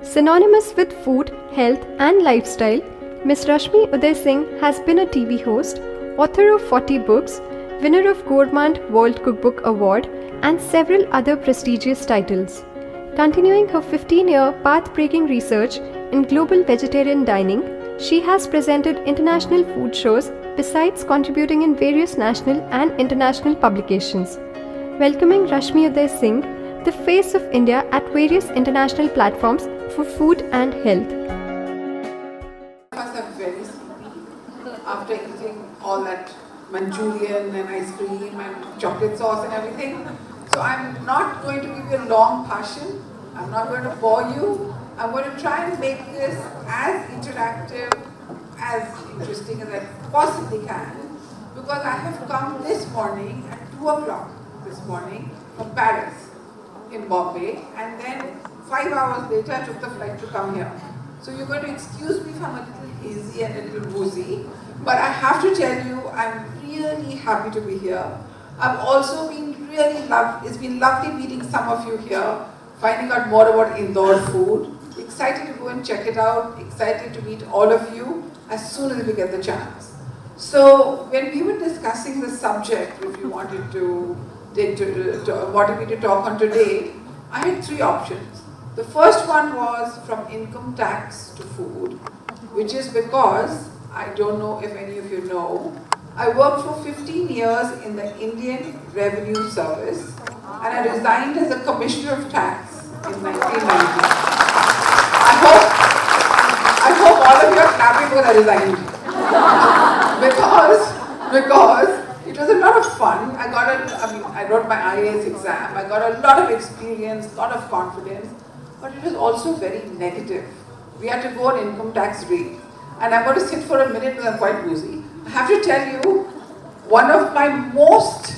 Synonymous with food, health and lifestyle, Ms. Rashmi Uday Singh has been a TV host, author of 40 books, winner of Gourmand World Cookbook Award and several other prestigious titles. Continuing her 15-year path-breaking research in global vegetarian dining, she has presented international food shows besides contributing in various national and international publications. Welcoming Rashmi Uday Singh, the face of India at various international platforms for food and health. I'm very sleepy after eating all that Manchurian and ice cream and chocolate sauce and everything. So I'm not going to give you a long passion. I'm not going to bore you. I'm going to try and make this as interactive, as interesting as I possibly can, because I have come this morning at 2 o'clock this morning from Paris in Bombay, and then 5 hours later I took the flight to come here. So you're going to excuse me if I'm a little hazy and a little woozy, but I have to tell you I'm really happy to be here. I've also been it's been lovely meeting some of you here, finding out more about Indore food. Excited to go and check it out, excited to meet all of you as soon as we get the chance. So when we were discussing the subject, which we wanted wanted me to talk on today, I had 3 options. The first one was from income tax to food, which is because, I don't know if any of you know, I worked for 15 years in the Indian Revenue Service and I resigned as a Commissioner of Tax in 1990. I hope all of you are clapping when I resigned. because it was a lot of fun. I wrote my IAS exam, I got a lot of experience, a lot of confidence, but it was also very negative. We had to go on income tax raid. And I'm going to sit for a minute because I'm quite woozy. I have to tell you, one of my most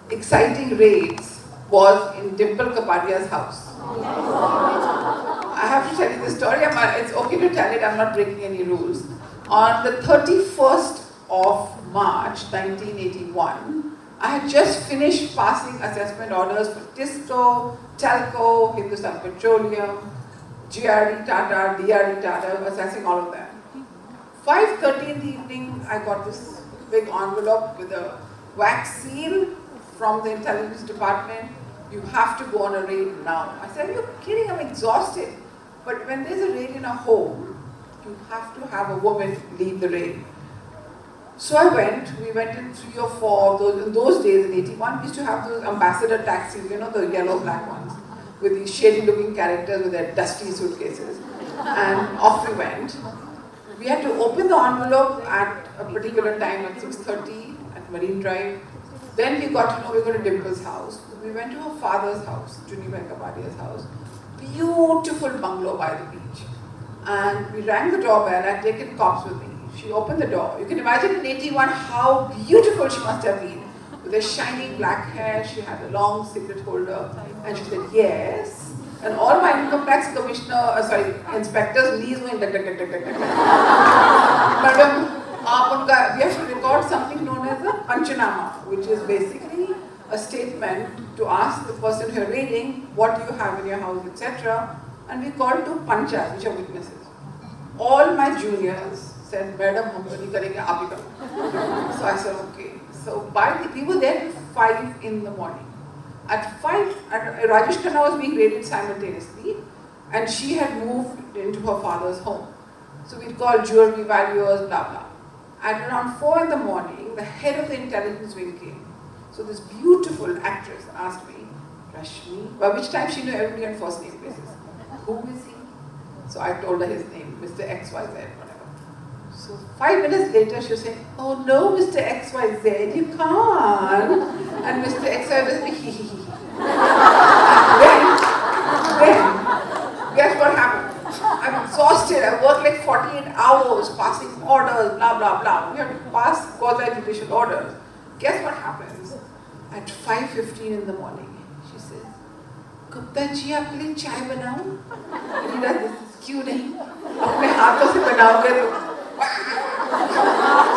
exciting raids was in Dimple Kapadia's house. I have to tell you this story. It's okay to tell it, I'm not breaking any rules. On the 31st of March 1981, I had just finished passing assessment orders for Tisco, Telco, Hindustan Petroleum, GRD Tata, DRD Tata, assessing all of them. 5:30 in the evening, I got this big envelope with a wax seal from the intelligence department. You have to go on a raid now. I said, are you kidding? I'm exhausted. But when there's a raid in a home, you have to have a woman lead the raid. So I went. We went in 3 or 4 of those. In those days, in 81, we used to have those ambassador taxis, you know, the yellow-black ones, with these shady-looking characters with their dusty suitcases. And off we went. We had to open the envelope at a particular time at 6:30 at Marine Drive. Then we got to know we were going to Dimple's house. We went to her father's house, Junibai Kapadia's house. Beautiful bungalow by the beach. And we rang the doorbell. I'd taken cops with me. She opened the door. You can imagine in 81 how beautiful she must have been. With her shiny black hair, she had a long cigarette holder. And she said, yes. And all my income tax inspectors leaves me. Madam, we have to record something known as a Panchanama, which is basically a statement to ask the person who you're raiding what you have in your house, etc. And we called 2 Panchas, which are witnesses. All my juniors said, Madam, hum to nahi karenge, aap hi karo. So I said, okay. So we were there at 5 in the morning. At 5, Rajesh Khanna was being raided simultaneously, and she had moved into her father's home. So we'd call jewelry valuers, blah blah. At around 4 in the morning, the head of the intelligence wing came. So this beautiful actress asked me, Rashmi, by which time she knew everybody on first name basis. Who is he? So I told her his name, Mr. XYZ, whatever. So 5 minutes later, she was saying, oh no, Mr. XYZ, you can't. And Mr. XYZ was hee hee hee. Then, guess what happened? I'm exhausted. I worked like 48 hours, passing orders, blah, blah, blah. We have to pass quasi-judicial orders. Guess what happens? At 5:15 in the morning, she says, Gupta ji, aapke liye chai banao? He does this, kyun nahi? Apne haathon se banaoge to.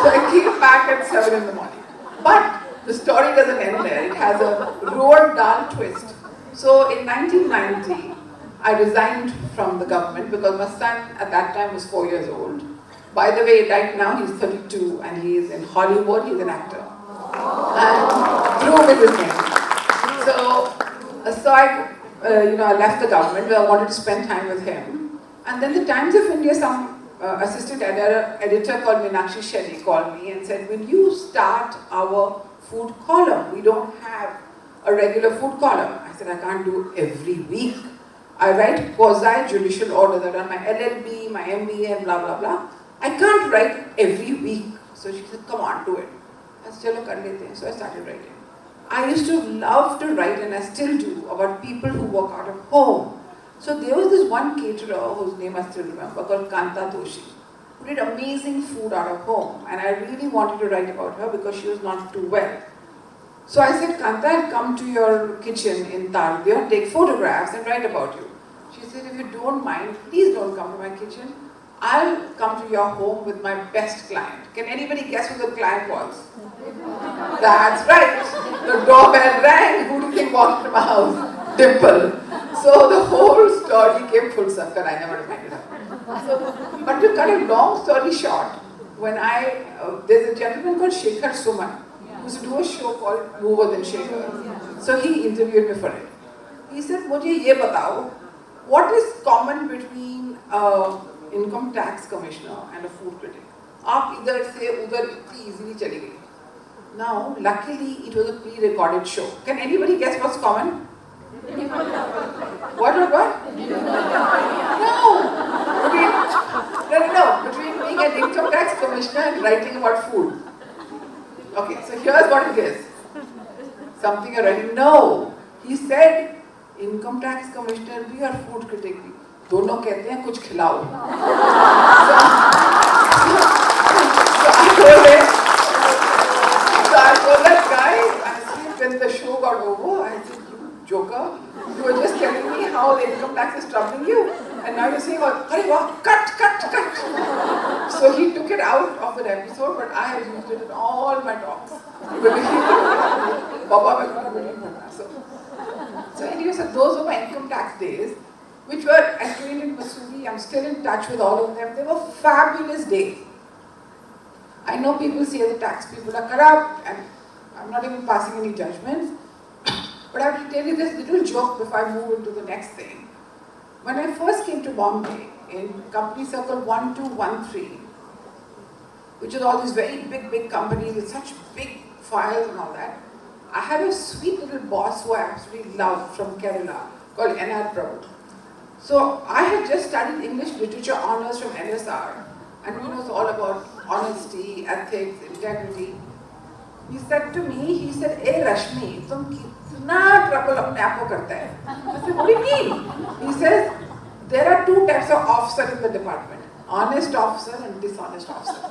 So I came back at 7 in the morning. But the story doesn't end there. It has a Roald Dahl twist. So in 1990, I resigned from the government because my son at that time was 4 years old. By the way, right now he's 32 and he is in Hollywood, he's an actor. And Dhruv is his name. So I left the government because I wanted to spend time with him. And then the Times of India, some assistant editor called Meenakshi Shetty called me and said, will you start our food column? We don't have a regular food column. I said, I can't do every week. I write quasi-judicial orders. I've done my LLB, my MBA and blah, blah, blah. I can't write every week. So she said, come on, do it. I said, chalo kar lete hain. So I started writing. I used to love to write, and I still do, about people who work out of home. So there was this one caterer whose name I still remember, called Kanta Doshi, who did amazing food out of home. And I really wanted to write about her because she was not too well. So I said, Kanta, I'll come to your kitchen in Tardiya, take photographs and write about you. She said, if you don't mind, please don't come to my kitchen. I'll come to your home with my best client. Can anybody guess who the client was? That's right. The doorbell rang. Who do you think walked into my house? Dimple. So the whole story came full circle. I never reminded her. But to cut a long story short, when there's a gentleman called Shekhar Suman who used to do a show called Mover Than Shaker. So he interviewed me for it. He said, "Mujhe ye batao, what is common between income tax commissioner and a food critic? आप इधर से उधर इतनी easily चली गई." Now, luckily, it was a pre-recorded show. Can anybody guess what's common? What? No. Between being an income tax commissioner and writing about food. Okay, so here's what it is. Something you're writing. No, he said, income tax commissioner भी और food critic भी. दोनों कहते हैं कुछ खिलाओ. So I told that guy, I said, when the show got over, I said, you joker, you were just telling me how the income tax is troubling you. And now you're saying, oh, cut. So he took it out of that episode, but I have used it in all my talks. So anyway, so those were my income tax days, which were, I trained in Missouri. I'm still in touch with all of them. They were fabulous days. I know people say the tax people are corrupt, and I'm not even passing any judgments. But I have to tell you this little joke before I move into the next thing. When I first came to Bombay, in company circle 1213, which is all these very big companies with such big files and all that, I had a sweet little boss who I absolutely loved from Kerala, called N.R. Prabhu. So I had just studied English literature honors from NSR, and he knows all about honesty, ethics, integrity. He said to me, "Hey Rashmi, tum kitna trouble apne aap ko karta hai?" I said, "What do you mean?" He says, "There are two types of officer in the department, honest officer and dishonest officer."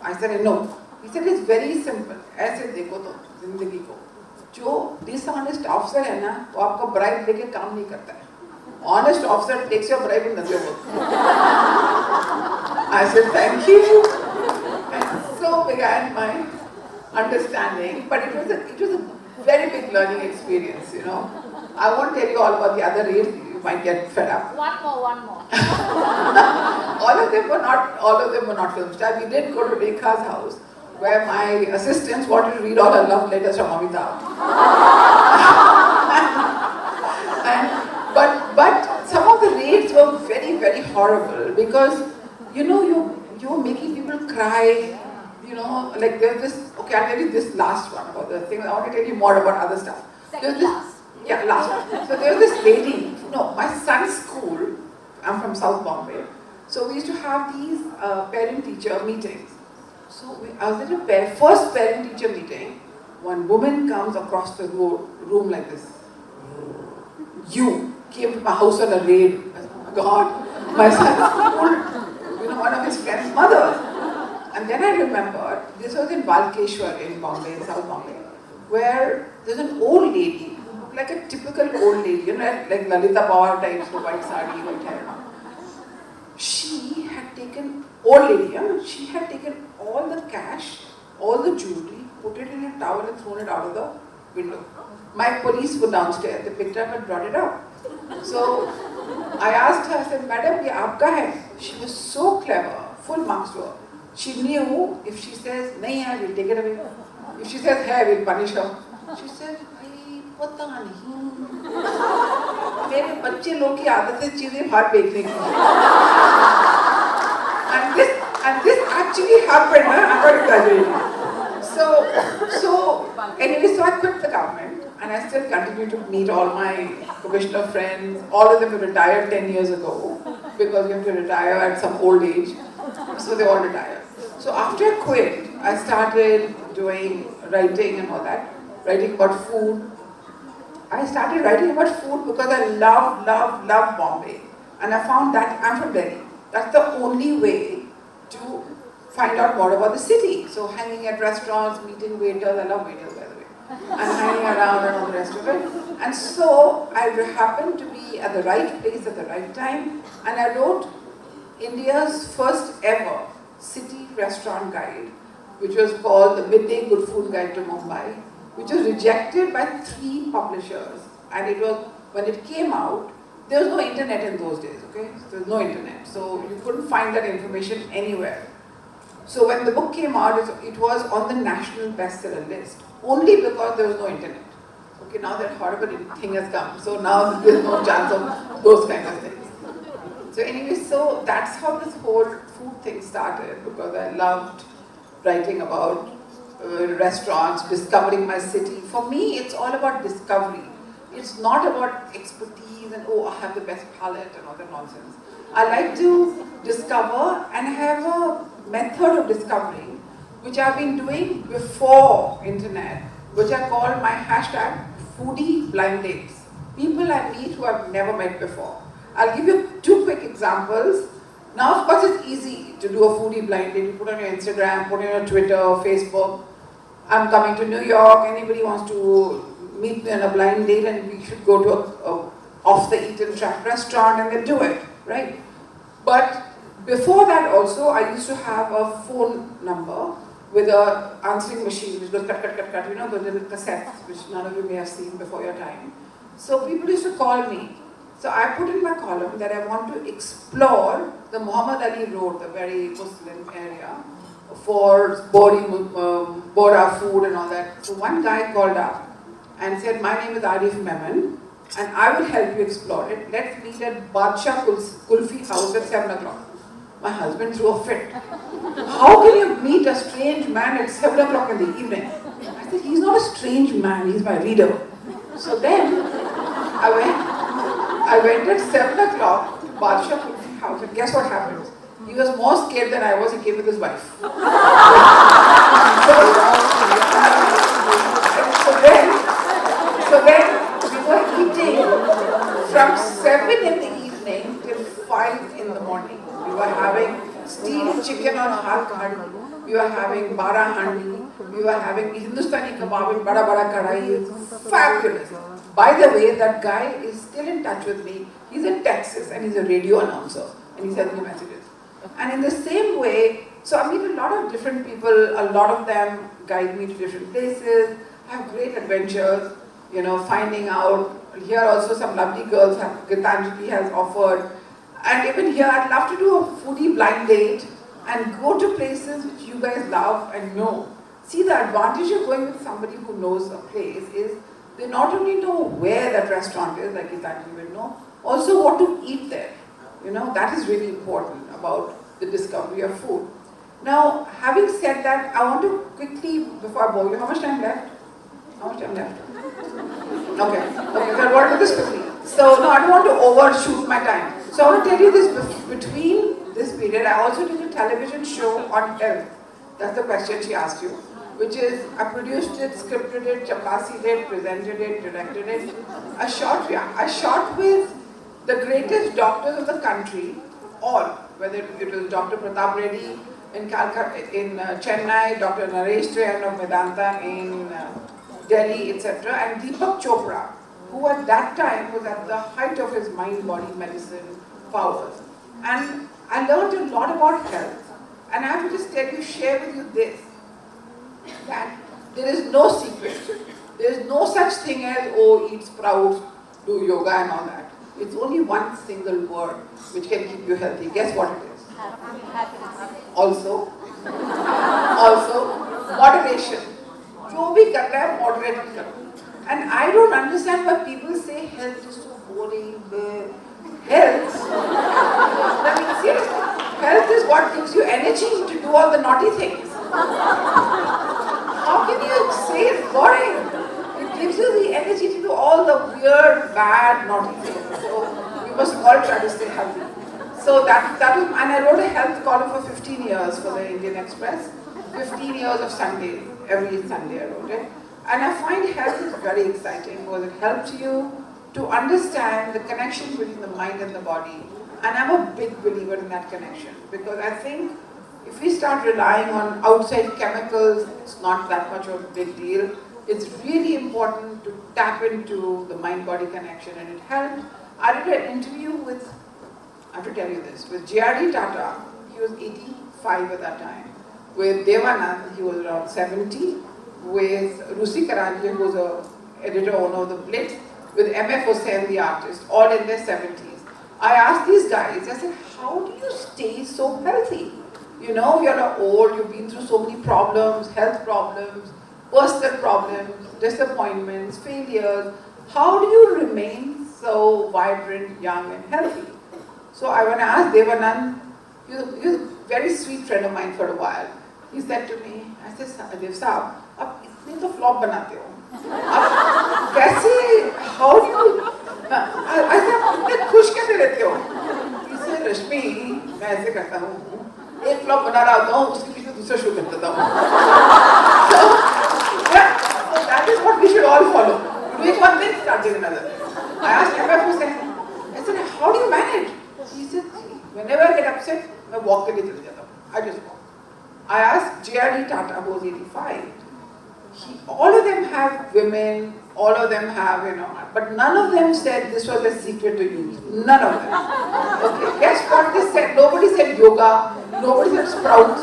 I said, "I know." He said, "It's very simple. ऐसे देखो तो जिंदगी को, जो dishonest officer है ना, वो आपको bribe लेके काम नहीं करता है. Honest officer takes your bribe and does your work." I said, "Thank you." And so began my understanding, but it was a very big learning experience, you know. I won't tell you all about the other raids, you might get fed up. One more. all of them were not film stars. We did go to Rekha's house, where my assistants wanted to read all her love letters from Amitabh. But some of the raids were very horrible because, you know, you were making people cry. You know, like there's this, okay, I'll tell you this last one about the thing. I want to tell you more about other stuff. Last one. So there was this lady, my son's school, I'm from South Bombay, so we used to have these parent-teacher meetings. So I was at a first parent-teacher meeting, one woman comes across the room like this. You came to my house on a raid. I said, "Oh my God, my son's school, one of his friend's mothers." And then I remembered, this was in Balkeshwar in Bombay, in South Bombay, where there's an old lady, like a typical old lady, like Lalita Pawar type, white sari, white hair. She had taken, old lady, she had taken all the cash, all the jewelry, put it in a towel and thrown it out of the window. My police were downstairs, they picked it up and brought it up. So I asked her, I said, Madam, ye aapka hai? She was so clever, full marks to her. She knew if she says, nahi hai, we'll take it away. If she says, hai, we'll punish her. She said, पता नहीं मेरे बच्चे लोग की आदत है चीजें बाहर फेंकने की and this actually happened. I'm not exaggerating. So anyway, so I quit the government and I still continue to meet all my commissioner friends. All of them retired 10 years ago because you have to retire at some old age. So they all retired. So after I quit, I started doing writing and all that, writing about food. I started writing about food because I love Bombay. And I found that I'm from Delhi. That's the only way to find out more about the city. So hanging at restaurants, meeting waiters, I love waiters by the way, and hanging around and all the rest of it. And so I happened to be at the right place at the right time, and I wrote India's first ever city restaurant guide, which was called the Midday Good Food Guide to Mumbai, which was rejected by 3 publishers. And it was, when it came out, there was no internet in those days, okay? There was no internet, so you couldn't find that information anywhere. So when the book came out, it was on the national bestseller list, only because there was no internet. Okay, now that horrible thing has come, so now there's no chance of those kind of things. So anyway, so that's how this whole food thing started, because I loved writing about restaurants, discovering my city. For me, it's all about discovery. It's not about expertise and, oh, I have the best palate and all that nonsense. I like to discover and have a method of discovering, which I've been doing before internet, which I call my hashtag foodie blind dates. People I meet who I've never met before. I'll give you 2 quick examples. Now, of course, it's easy to do a foodie blind date. You put on your Instagram, put on your Twitter, Facebook. I'm coming to New York. Anybody wants to meet me on a blind date and we should go to a off-the-eaten-track restaurant and they do it, right? But before that also, I used to have a phone number with a answering machine which goes cut, cut, cut, cut, you know, those little cassettes which none of you may have seen before your time. So people used to call me. So I put in my column that I want to explore the Muhammad Ali Road, the very Muslim area, for Bora food and all that. So one guy called up and said, my name is Arif Memon and I will help you explore it. Let's meet at Badshah Kulfi house at 7 o'clock. My husband threw a fit. How can you meet a strange man at 7 o'clock in the evening? I said, he's not a strange man, he's my reader. So then I went at 7 o'clock to Badshah Kulfi house and guess what happened? He was more scared than I was, he came with his wife. So then we were eating from 7 in the evening till 5 in the morning. We were having steamed chicken on half handi. We were having bara handi. We were having Hindustani kebab in bada kadai. Fabulous. By the way, that guy is still in touch with me. He's in Texas and he's a radio announcer and he sends me messages. And in the same way, so I meet a lot of different people. A lot of them guide me to different places. I have great adventures. You know, finding out, here also some lovely girls, Gitanjali has offered. And even here, I'd love to do a foodie blind date and go to places which you guys love and know. See, the advantage of going with somebody who knows a place is they not only know where that restaurant is, like Gitanjali will know, also what to eat there. You know, that is really important about the discovery of food. Now, having said that, I want to quickly, before I bore you, how much time left? How much time left? Okay, so I want to do this quickly. So, no, I don't want to overshoot my time. So I want to tell you this, between this period, I also did a television show on health. That's the question she asked you. Which is, I produced it, scripted it, chapasied it, presented it, directed it. I shot with the greatest doctors of the country, all, whether it was Dr. Pratap Reddy in Chennai, Dr. Naresh Trehan of Vedanta in Delhi, etc., and Deepak Chopra, who at that time was at the height of his mind-body medicine powers. And I learned a lot about health. And I have to just share with you this, that there is no secret. There is no such thing as, oh, eat sprouts, do yoga and all that. It's only one single word which can keep you healthy. Guess what it is? Also, moderation. जो भी कर रहा है, moderate करो. And I don't understand why people say health is so boring. Health, I mean seriously, health is what gives you energy to do all the naughty things. How can you say it's boring? It gives you the energy to do all the weird, bad, naughty things. So we must all try to stay healthy. So that was, and I wrote a health column for 15 years for the Indian Express. 15 years of Sunday, every Sunday I wrote it. And I find health is very exciting because it helps you to understand the connection between the mind and the body. And I'm a big believer in that connection because I think if we start relying on outside chemicals, it's not that much of a big deal. It's really important to tap into the mind-body connection, and it helped. I did an interview with, I have to tell you this, with J.R.D. Tata. He was 85 at that time. With Devanand, he was around 70. With Rusi Karanji, who was an editor owner of the Blitz. With M.F. Hussain, the artist, all in their 70s. I asked these guys, I said, how do you stay so healthy? You know, you're old, you've been through so many problems, health problems, personal problems, disappointments, failures. How do you remain so vibrant, young and healthy? So when I asked Devanand, he was a very sweet friend of mine for a while. He said to me, I said, Dev Saab, आप इतने तो flop बनाते हो. आप कैसे, how do you, I said, आप इतने खुश कैसे रहते हो? He said, Rashmi, मैं ऐसे करता हूँ. एक flop बना रहा होता हूँ, उसके पीछे दूसरा show कर देता हूँ. So, yeah, so that is what we should all follow. Doing one thing, start doing another. I asked M.F. Hussain, I said, how do you manage? He said, whenever I get upset, I walk के लिए चले जाता हूँ. I just walk. I asked J.R.D. Tata, who was 85. All of them have women, all of them have, but none of them said this was a secret to use. None of them. Okay, guess what they said? Nobody said yoga, nobody said sprouts.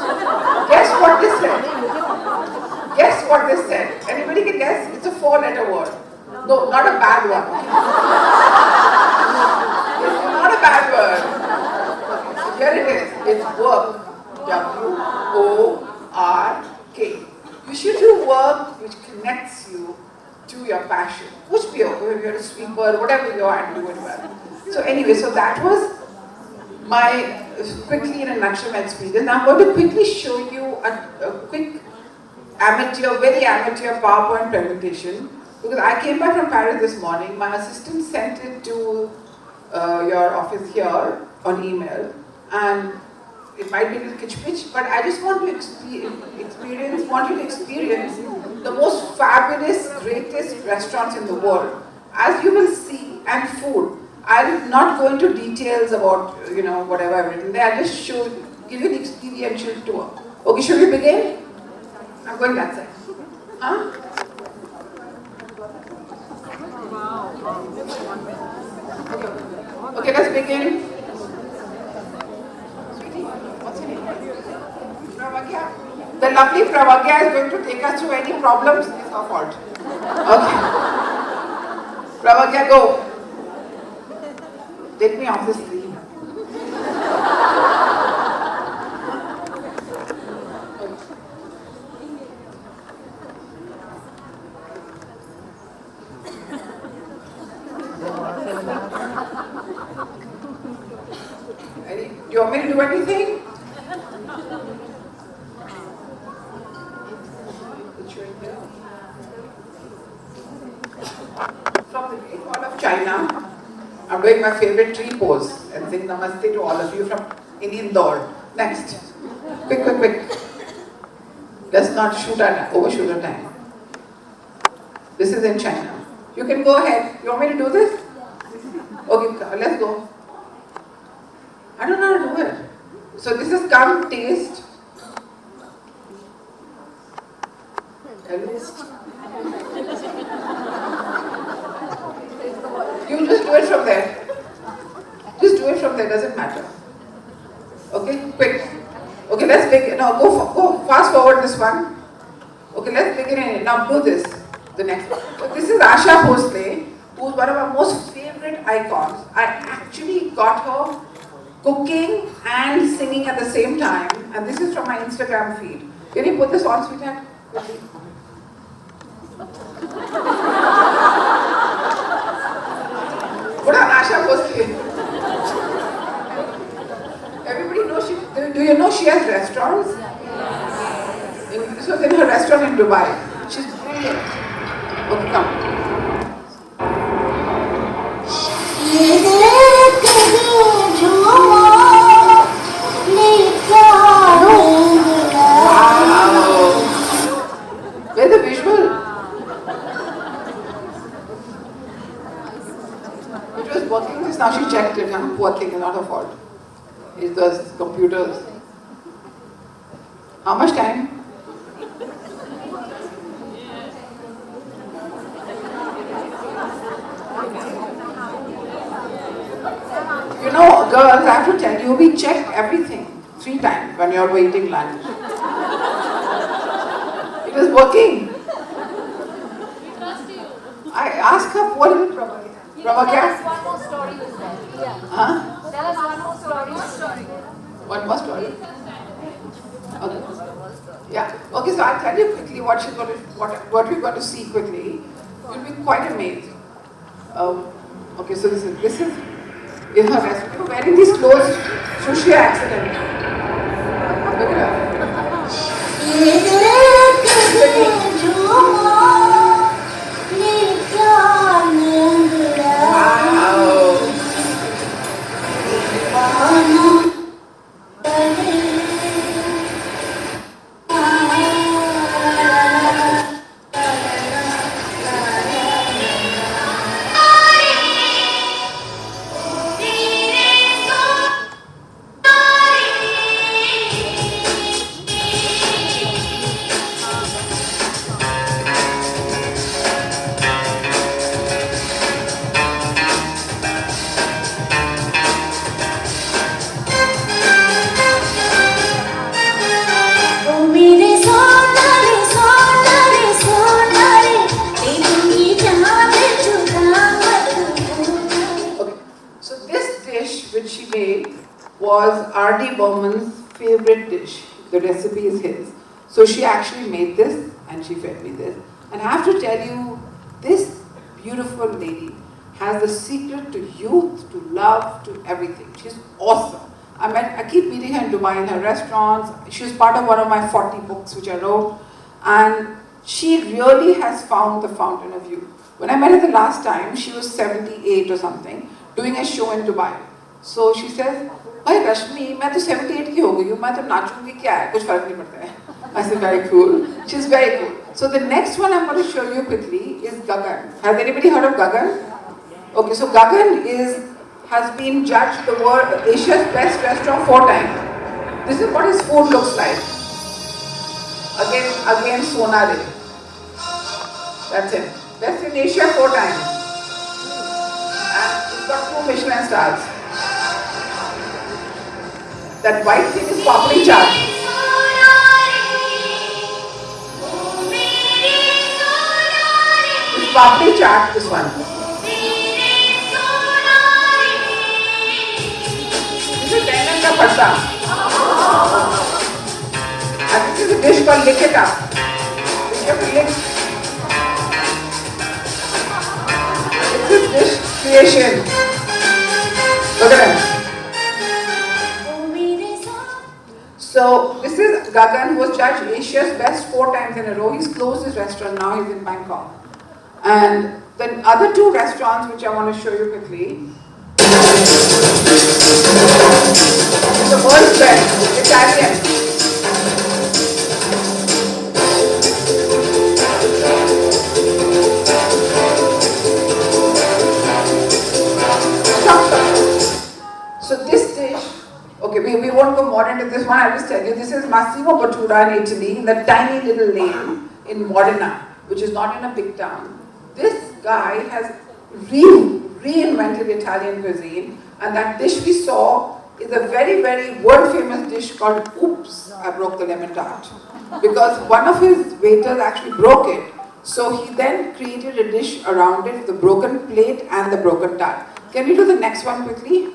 Guess what they said? Guess what they said? Anybody can guess? It's a 4-letter word. No, not a bad one. It's not a bad word. So here it is. It's work. W-O-R-K. You should do work which connects you to your passion. Which be okay, if you're a sweeper, whatever you are, and do it well. So anyway, so that was my, quickly in a nutshell, my experience. Now I'm going to quickly show you a quick amateur, very amateur PowerPoint presentation. Because I came back from Paris this morning, my assistant sent it to your office here on email. And it might be a little kitsch-pitch, but I just want to want you to experience the most fabulous, greatest restaurants in the world. As you will see, and food. I'll not go into details about, whatever I've written there. I'll just give you an experiential tour. Okay, should we begin? I'm going that side. Huh? Okay, let's begin. The lovely Pravagya is going to take us through any problems. It's her fault. Okay. Pravagya, go. Take me off the screen. Do you want me to do anything? From the Great Wall of China, I'm doing my favorite tree pose and saying namaste to all of you from Indore. Next. Quick. Let's not overshoot our time. This is in China. You can go ahead. You want me to do this? Okay, let's go. I don't know how to do it. So this is come, taste. You just do it from there. Just do it from there, doesn't matter. Okay, quick. Okay, let's begin. Now go fast forward this one. Okay, let's begin. Now do this. The next one. So this is Asha Bhosle, who's one of our most favorite secret icons. I actually got her cooking and singing at the same time, and this is from my Instagram feed. Can you put this on, sweetheart? Put on Asha Bhosle. Everybody knows do you know she has restaurants? This was in her restaurant in Dubai. She's brilliant. Okay, come. Wow. Where's the visual? It was working just now. She checked it. Poor thing, it's not her fault. It's the computers. How much time? You know, girls, I have to tell you, we check everything 3 times when you're waiting lunch. It is working. I asked her, what is it, Prabhakya? Tell us one more story with that. Yeah. Huh? Tell us one more story. One more story? Okay. Yeah. Okay, so I'll tell you quickly what we're going to see quickly. You'll be quite amazed. Okay, so this is in her recipe. Wearing these clothes, sushi accident. Look at her. Was R.D. Burman's favorite dish. The recipe is his. So she actually made this and she fed me this. And I have to tell you, this beautiful lady has the secret to youth, to love, to everything. She's awesome. I keep meeting her in Dubai in her restaurants. She was part of one of my 40 books which I wrote. And she really has found the fountain of youth. When I met her the last time, she was 78 or something, doing a show in Dubai. So she says, "Hey Rashmi, मैं तो 78 की हो गई हूँ, मैं तो नाचूंगी क्या है, कुछ फर्क नहीं पड़ता है." I said, very cool. She's very cool. So the next one I'm going to show you quickly is Gagan. Has anybody heard of Gagan? Okay, so Gagan has been judged the world Asia's best restaurant 4 times. This is what his food looks like. Again, Sonare. That's it. Best in Asia 4 times. And he's got 2 Michelin stars. That white thing is papri chaat. It's papri chaat, this one. This is Bengal ka pasta. And this is a dish called lick it up. You have to lick. This is dish creation. Look at that. So this is Gagan, who was judged Asia's best 4 times in a row. He's closed his restaurant now, he's in Bangkok. And the other 2 restaurants which I want to show you quickly. The world's best, Italian. So this dish, okay, we won't go more into this one, I'll just tell you, this is Massimo Bottura in Italy, in the tiny little lane in Modena, which is not in a big town. This guy has reinvented Italian cuisine, and that dish we saw is a very, very world famous dish called Oops, I broke the lemon tart. Because one of his waiters actually broke it. So he then created a dish around it, the broken plate and the broken tart. Can we do the next one quickly?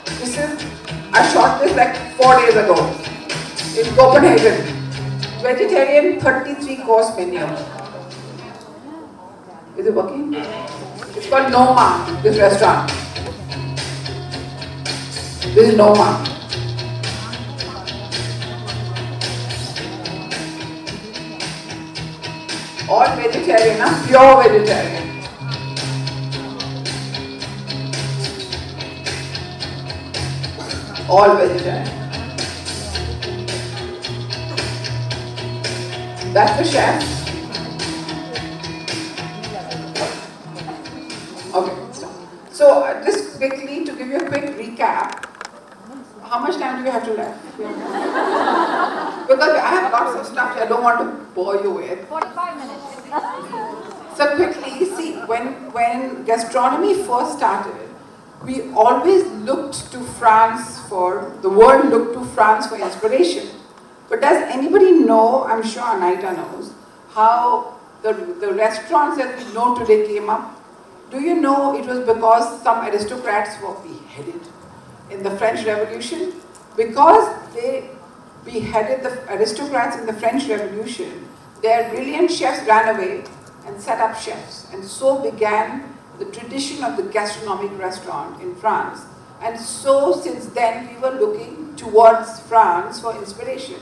This is, I shot this like 4 days ago in Copenhagen. Vegetarian 33-course menu. Is it working? It's called Noma, this restaurant. This is Noma. All vegetarian, huh? Pure vegetarian. All vegetarian. That's the chef. Okay, stop. So just quickly to give you a quick recap, how much time do we have to left? Because I have lots of stuff I don't want to bore you with. 45 minutes. So quickly, see, when gastronomy first started, we always looked to France the world looked to France for inspiration. But does anybody know, I'm sure Anita knows, how the restaurants that we know today came up? Do you know it was because some aristocrats were beheaded in the French Revolution? Because they beheaded the aristocrats in the French Revolution, their brilliant chefs ran away and set up chefs. And so began the tradition of the gastronomic restaurant in France. And so since then we were looking towards France for inspiration.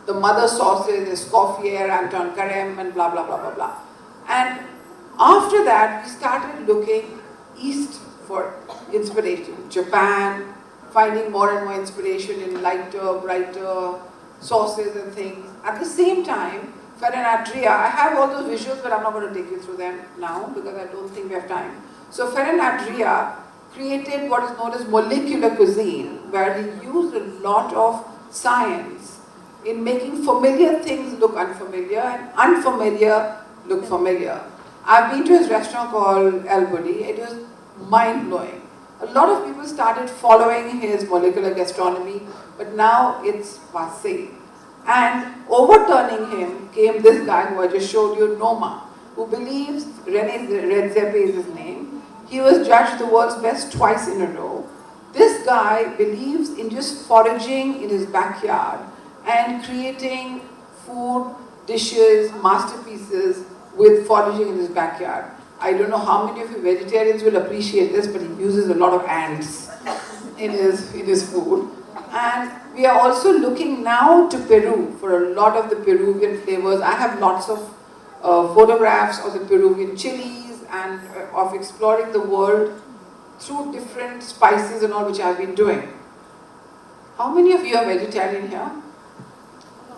The mother sauces, Escoffier, Anton Carême, and blah, blah, blah, blah, blah. And after that, we started looking east for inspiration. Japan, finding more and more inspiration in lighter, brighter sauces and things. At the same time, Ferran Adria, I have all those visuals, but I'm not going to take you through them now because I don't think we have time. So Ferran Adria created what is known as molecular cuisine, where he used a lot of science in making familiar things look unfamiliar and unfamiliar look familiar. I've been to his restaurant called El Budi. It was mind-blowing. A lot of people started following his molecular gastronomy, but now it's passé. And overturning him came this guy who I just showed you, Noma, who believes, René Redzepi is his name. He was judged the world's best twice in a row. This guy believes in just foraging in his backyard and creating food, dishes, masterpieces with foraging in his backyard. I don't know how many of you vegetarians will appreciate this, but he uses a lot of ants in his food. And we are also looking now to Peru for a lot of the Peruvian flavors. I have lots of photographs of the Peruvian chilies and of exploring the world through different spices and all, which I've been doing. How many of you are vegetarian here?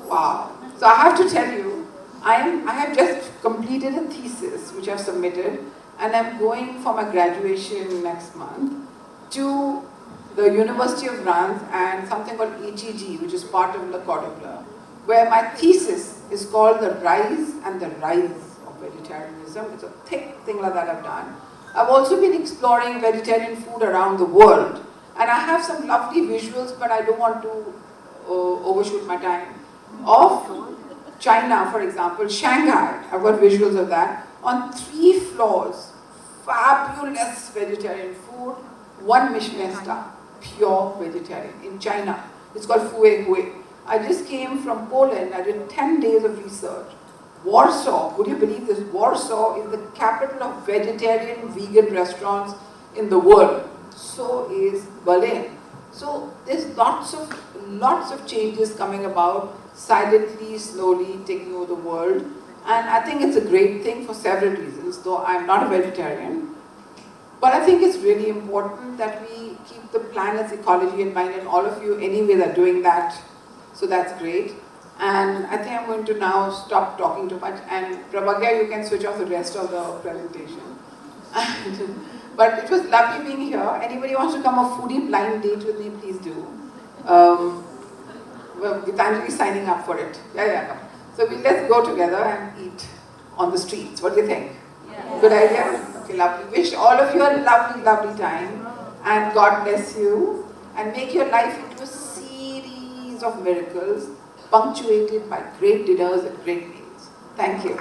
Wow. So I have to tell you, I have just completed a thesis which I've submitted, and I'm going for my graduation next month to the University of Reims and something called HEG, which is part of Le Cordon Bleu, where my thesis is called The Rise and the Rise of Vegetarianism. It's a thick thing like that I've done. I've also been exploring vegetarian food around the world, and I have some lovely visuals, but I don't want to overshoot my time, of China, for example, Shanghai. I've got visuals of that. On 3 floors, fabulous vegetarian food, 1 Michelin star, pure vegetarian in China. It's called Fue Hue. I just came from Poland. I did 10 days of research. Warsaw, would you believe this? Warsaw is the capital of vegetarian, vegan restaurants in the world. So is Berlin. So there's lots of changes coming about, silently, slowly taking over the world. And I think it's a great thing for several reasons, though I'm not a vegetarian. But I think it's really important that we keep the planet's ecology in mind, and all of you anyways are doing that. So that's great. And I think I'm going to now stop talking too much, and Prabhagya, you can switch off the rest of the presentation. But it was lovely being here. Anybody wants to come a foodie blind date with me, please do. Well, Gitanjali is signing up for it. Yeah, come. So let's go together and eat on the streets. What do you think? Yeah. Good idea? Okay, lovely. Wish all of you a lovely, lovely time. And God bless you. And make your life into a series of miracles, punctuated by great dinners and great meals. Thank you.